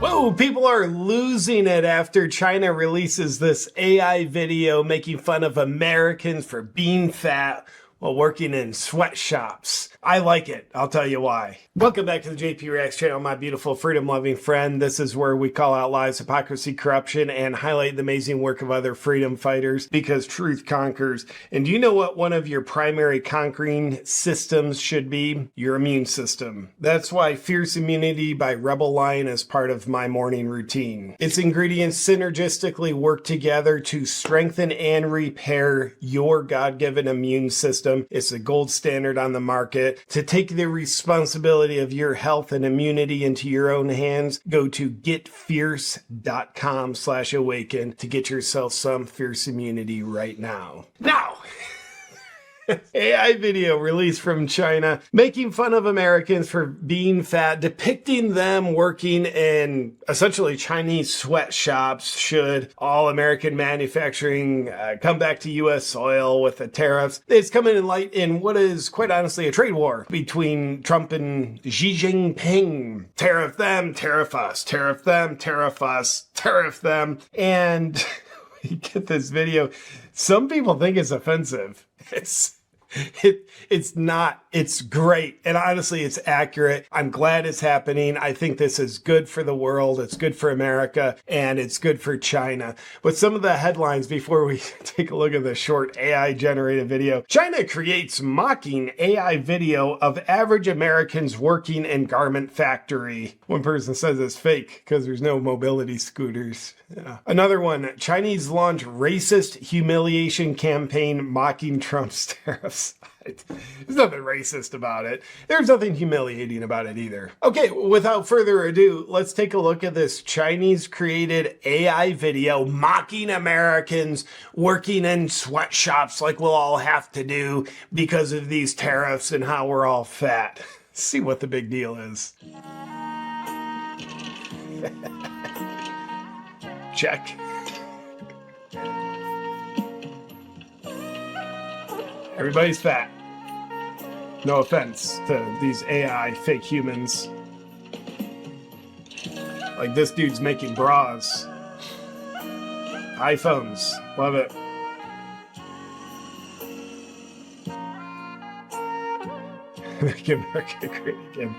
Whoa, people are losing it after China releases this AI video making fun of Americans for being fat while working in sweatshops. I like it. I'll tell you why. Welcome back to the JP Reacts channel, my beautiful freedom-loving friend. This is where we call out lies, hypocrisy, corruption, and highlight the amazing work of other freedom fighters because truth conquers. And do you know what one of your primary conquering systems should be? Your immune system. That's why Fierce Immunity by Rebel Lion is part of my morning routine. Its ingredients synergistically work together to strengthen and repair your God-given immune system. It's the gold standard on the market. To take the responsibility of your health and immunity into your own hands, go to getfierce.com/awaken to get yourself some fierce immunity right now. Now! AI video released from China making fun of Americans for being fat, depicting them working in essentially Chinese sweatshops. Should all American manufacturing come back to U.S. soil with the tariffs? It's coming in light in what is quite honestly a trade war between Trump and Xi Jinping. Tariff them, tariff us, tariff them, tariff us, tariff them. And you get this video. Some people think it's offensive. It's not. It's great. And honestly, it's accurate. I'm glad it's happening. I think this is good for the world. It's good for America and it's good for China. But some of the headlines before we take a look at the short AI generated video. China creates mocking AI video of average Americans working in garment factory. One person says it's fake because there's no mobility scooters. Yeah. Another one, Chinese launch racist humiliation campaign mocking Trump's tariffs. There's nothing racist about it. There's nothing humiliating about it either. Okay, without further ado, let's take a look at this Chinese created AI video mocking Americans working in sweatshops like we'll all have to do because of these tariffs and how we're all fat. See what the big deal is. Check. Everybody's fat. No offense to these AI fake humans. Like this dude's making bras. iPhones. Love it. Make America great again.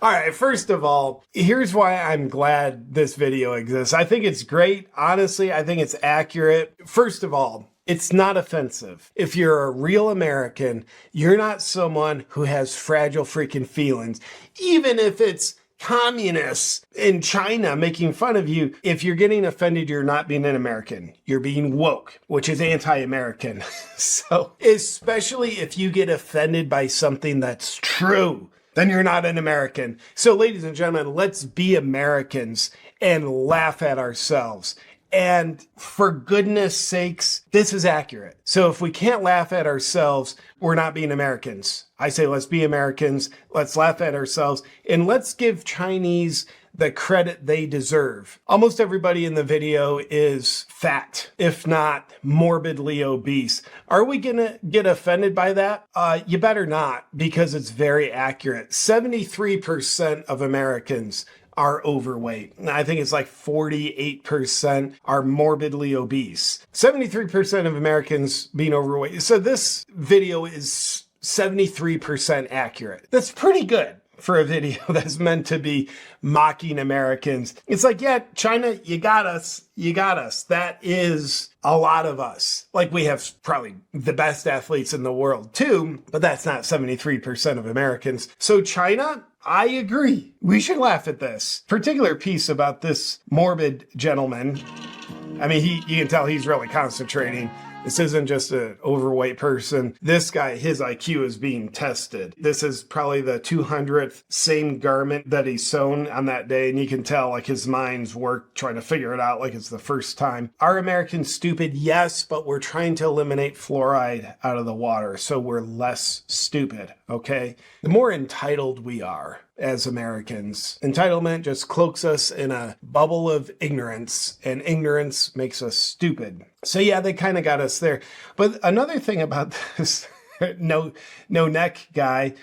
All right, first of all, here's why I'm glad this video exists. I think it's great. Honestly, I think it's accurate. First of all, it's not offensive. If you're a real American, you're not someone who has fragile freaking feelings. Even if it's communists in China making fun of you, if you're getting offended, you're not being an American. You're being woke, which is anti-American. So, especially if you get offended by something that's true, then you're not an American. So, ladies and gentlemen, let's be Americans and laugh at ourselves. And for goodness sakes, this is accurate. So if we can't laugh at ourselves, we're not being Americans. I say let's be Americans, let's laugh at ourselves, and let's give Chinese the credit they deserve. Almost everybody in the video is fat, if not morbidly obese. Are we gonna get offended by that? You better not, because it's very accurate. 73% of Americans are overweight. I think it's like 48% are morbidly obese. 73% of Americans being overweight. So this video is 73% accurate. That's pretty good for a video that's meant to be mocking Americans. It's like, yeah, China, you got us. You got us. That is a lot of us. Like, we have probably the best athletes in the world too, but that's not 73% of Americans. So China, I agree. We should laugh at this. Particular piece about this morbid gentleman. I mean, you can tell he's really concentrating. This isn't just an overweight person. This guy, his IQ is being tested. This is probably the 200th same garment that he's sewn on that day. And you can tell like his mind's work trying to figure it out like it's the first time. Are Americans stupid? Yes, but we're trying to eliminate fluoride out of the water. So we're less stupid, okay? The more entitled we are as Americans, entitlement just cloaks us in a bubble of ignorance, and ignorance makes us stupid. So yeah, they kind of got us there. But another thing about this no neck guy,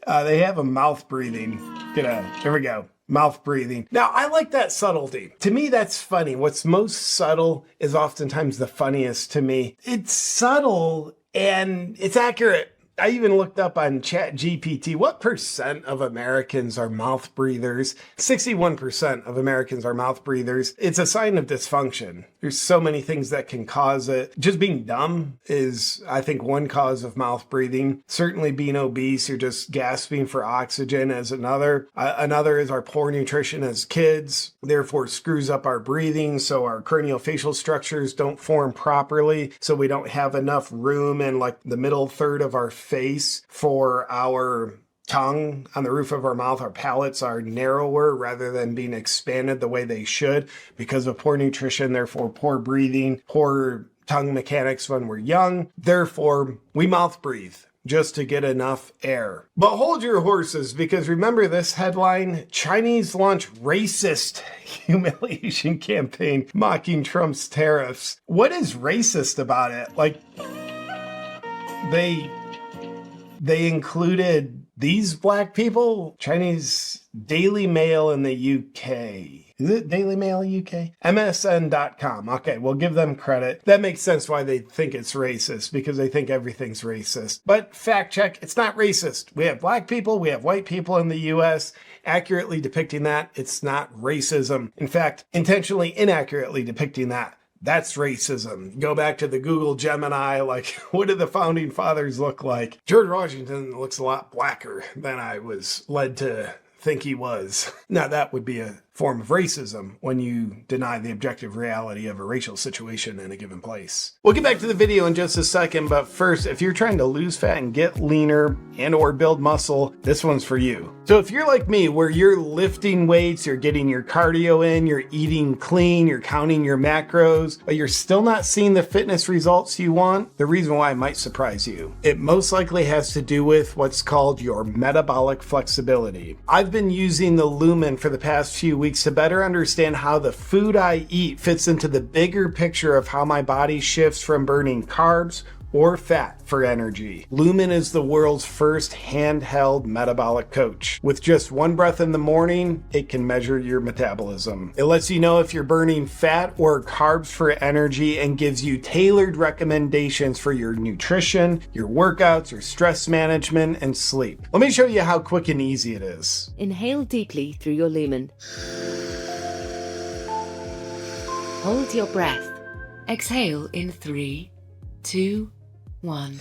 they have a mouth breathing. Here we go. mouth breathing. Now, I like that subtlety. To me, that's funny. What's most subtle is oftentimes the funniest to me. It's subtle and it's accurate. I even looked up on ChatGPT, what percent of Americans are mouth breathers? 61% of Americans are mouth breathers. It's a sign of dysfunction. There's so many things that can cause it. Just being dumb is, I think, one cause of mouth breathing. Certainly being obese, you're just gasping for oxygen as another. Another is our poor nutrition as kids, therefore screws up our breathing, so our craniofacial structures don't form properly, so we don't have enough room in like the middle third of our face for our tongue on the roof of our mouth. Our palates are narrower rather than being expanded the way they should because of poor nutrition, therefore poor breathing, poor tongue mechanics when we're young. Therefore, we mouth breathe just to get enough air. But hold your horses, because remember this headline: Chinese launch racist humiliation campaign mocking Trump's tariffs. What is racist about it? Like, they included these black people? Chinese Daily Mail in the UK. Is it Daily Mail UK? MSN.com. Okay, we'll give them credit. That makes sense why they think it's racist, because they think everything's racist. But fact check, it's not racist. We have black people, we have white people in the US. Accurately depicting that, it's not racism. In fact, intentionally inaccurately depicting that, that's racism. Go back to the Google Gemini, like, what did the founding fathers look like? George Washington looks a lot blacker than I was led to think he was. Now, that would be a form of racism when you deny the objective reality of a racial situation in a given place. We'll get back to the video in just a second, but first, if you're trying to lose fat and get leaner and or build muscle, this one's for you. So if you're like me, where you're lifting weights, you're getting your cardio in, you're eating clean, you're counting your macros, but you're still not seeing the fitness results you want, the reason why might surprise you. It most likely has to do with what's called your metabolic flexibility. I've been using the Lumen for the past few weeks to better understand how the food I eat fits into the bigger picture of how my body shifts from burning carbs or fat for energy. Lumen is the world's first handheld metabolic coach. With just one breath in the morning, it can measure your metabolism. It lets you know if you're burning fat or carbs for energy and gives you tailored recommendations for your nutrition, your workouts, your stress management, and sleep. Let me show you how quick and easy it is. Inhale deeply through your lumen. Hold your breath. Exhale in 3, 2, 1.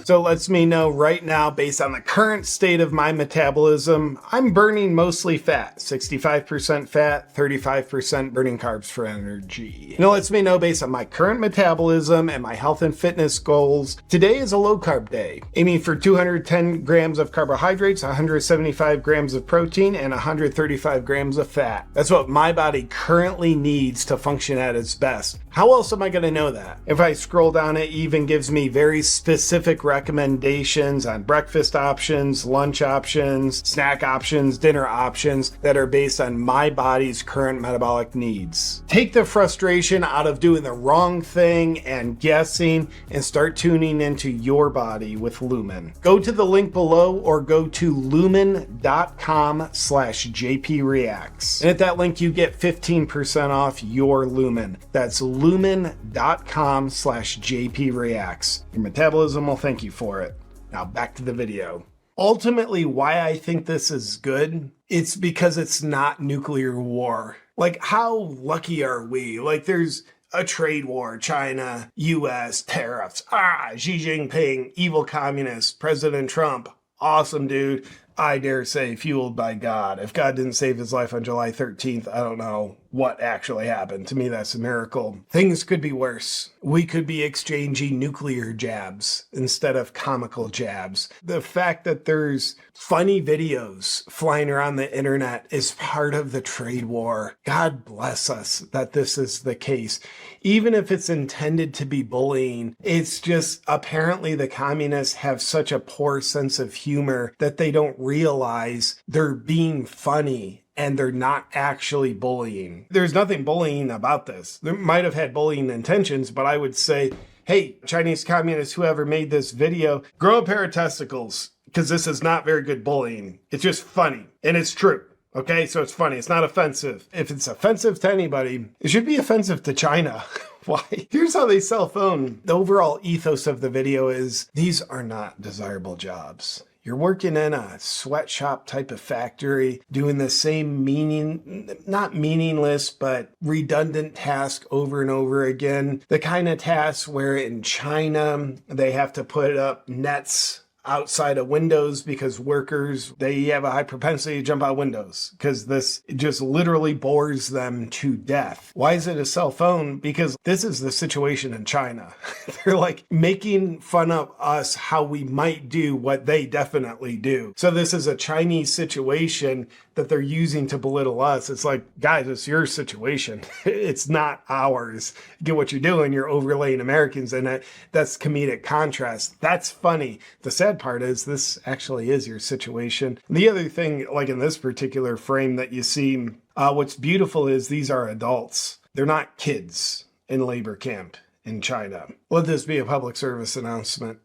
So it lets me know right now, based on the current state of my metabolism, I'm burning mostly fat, 65% fat, 35% burning carbs for energy. And it lets me know based on my current metabolism and my health and fitness goals, today is a low carb day, aiming for 210 grams of carbohydrates, 175 grams of protein, and 135 grams of fat. That's what my body currently needs to function at its best. How else am I going to know that? If I scroll down, it even gives me very specific recommendations on breakfast options, lunch options, snack options, dinner options that are based on my body's current metabolic needs. Take the frustration out of doing the wrong thing and guessing and start tuning into your body with Lumen. Go to the link below or go to lumen.com/JPReacts. And at that link, you get 15% off your Lumen. That's lumen.com/JPReacts. Your metabolism will thank you for it. Now back to the video. Ultimately, why I think this is good, it's because it's not nuclear war. Like, how lucky are we? Like, there's a trade war, China, US, tariffs, Xi Jinping, evil communist, President Trump, awesome dude. I dare say fueled by God. If God didn't save his life on July 13th, I don't know what actually happened. To me, that's a miracle. Things could be worse. We could be exchanging nuclear jabs instead of comical jabs. The fact that there's funny videos flying around the internet is part of the trade war. God bless us that this is the case. Even if it's intended to be bullying, it's just apparently the communists have such a poor sense of humor that they don't realize they're being funny and they're not actually bullying. There's nothing bullying about this. They might have had bullying intentions, but I would say, hey, Chinese communists, whoever made this video, grow a pair of testicles. because this is not very good bullying. It's just funny, and it's true. Okay, so it's funny. It's not offensive. If it's offensive to anybody, it should be offensive to China. Why? Here's how they self-own. The overall ethos of the video is these are not desirable jobs. You're working in a sweatshop type of factory, doing the same not meaningless, but redundant task over and over again. The kind of tasks where in China, they have to put up nets outside of windows because workers, they have a high propensity to jump out windows because this just literally bores them to death. Why is it a cell phone? Because this is the situation in China. They're like making fun of us how we might do what they definitely do. So this is a Chinese situation that they're using to belittle us. It's like, guys, it's your situation. It's not ours. Get what you're doing. You're overlaying Americans in it. That's comedic contrast. That's funny. The sad part is this actually is your situation. The other thing, like in this particular frame that you see, what's beautiful is these are adults. They're not kids in labor camp in China. Let this be a public service announcement,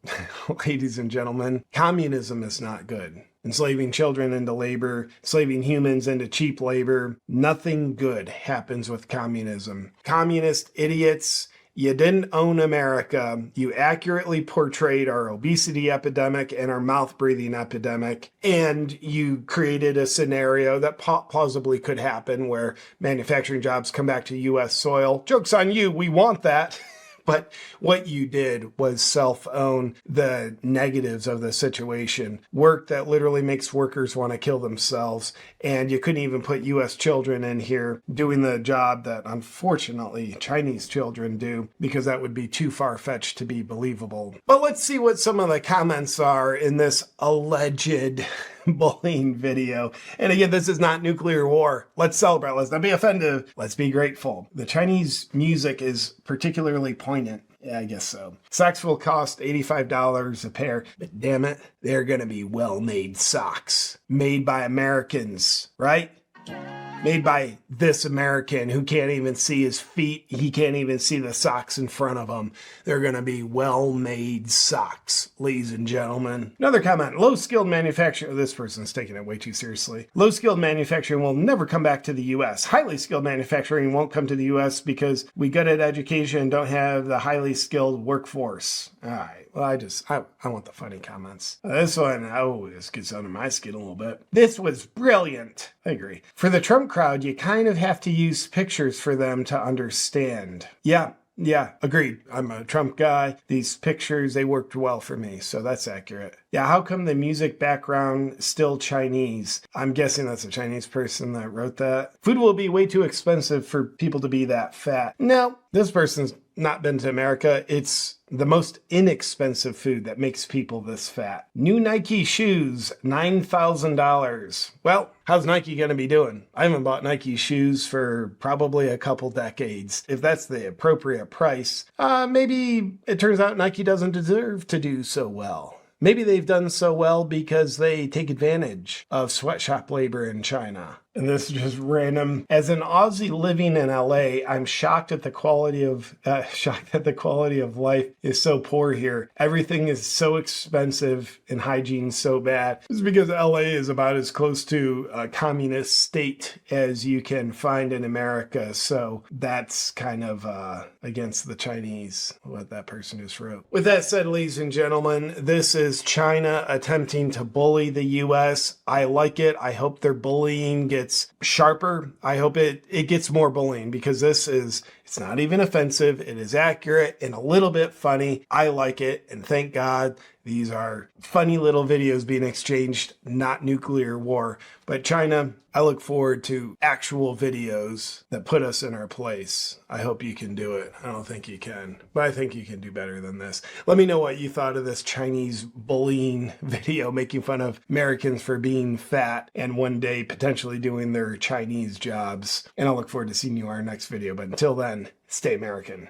ladies and gentlemen. Communism is not good. Enslaving children into labor, enslaving humans into cheap labor. Nothing good happens with communism. Communist idiots, you didn't own America. You accurately portrayed our obesity epidemic and our mouth breathing epidemic. And you created a scenario that plausibly could happen where manufacturing jobs come back to U.S. soil. Joke's on you. We want that. But what you did was self-own the negatives of the situation. Work that literally makes workers want to kill themselves. And you couldn't even put U.S. children in here doing the job that, unfortunately, Chinese children do, because that would be too far-fetched to be believable. But let's see what some of the comments are in this alleged bullying video. And again, this is not nuclear war. Let's celebrate. Let's not be offended. Let's be grateful. The Chinese music is particularly poignant. Yeah, I guess so. Socks will cost $85 a pair, but damn it, they're going to be well-made socks. Made by Americans, right? Made by this American who can't even see his feet. He can't even see the socks in front of him. They're going to be well-made socks, ladies and gentlemen. Another comment, low-skilled manufacturing. This person's taking it way too seriously. Low-skilled manufacturing will never come back to the U.S. Highly skilled manufacturing won't come to the U.S. because we good at education and don't have the highly skilled workforce. All right. Well, I want the funny comments. This one, this gets under my skin a little bit. This was brilliant. I agree. For the Trump crowd, you kind of have to use pictures for them to understand. Yeah, agreed. I'm a Trump guy. These pictures, they worked well for me, so that's accurate. Yeah, how come the music background still Chinese? I'm guessing that's a Chinese person that wrote that. Food will be way too expensive for people to be that fat. No, this person's not been to America. It's the most inexpensive food that makes people this fat. New Nike shoes, $9,000. Well, how's Nike going to be doing? I haven't bought Nike shoes for probably a couple decades. If that's the appropriate price, maybe it turns out Nike doesn't deserve to do so well. Maybe they've done so well because they take advantage of sweatshop labor in China. And this is just random. As an Aussie living in LA, I'm shocked at the quality of life is so poor here. Everything is so expensive and hygiene so bad. It's because LA is about as close to a communist state as you can find in America. So that's kind of against the Chinese, what that person just wrote. With that said, ladies and gentlemen, this is China attempting to bully the U.S. I like it. I hope their bullying gets sharper. I hope it gets more bullying because it's not even offensive. It is accurate and a little bit funny. I like it. And thank God these are funny little videos being exchanged, not nuclear war. But China, I look forward to actual videos that put us in our place. I hope you can do it. I don't think you can, but I think you can do better than this. Let me know what you thought of this Chinese bullying video making fun of Americans for being fat and one day potentially doing their Chinese jobs. And I look forward to seeing you in our next video. But until then, stay American.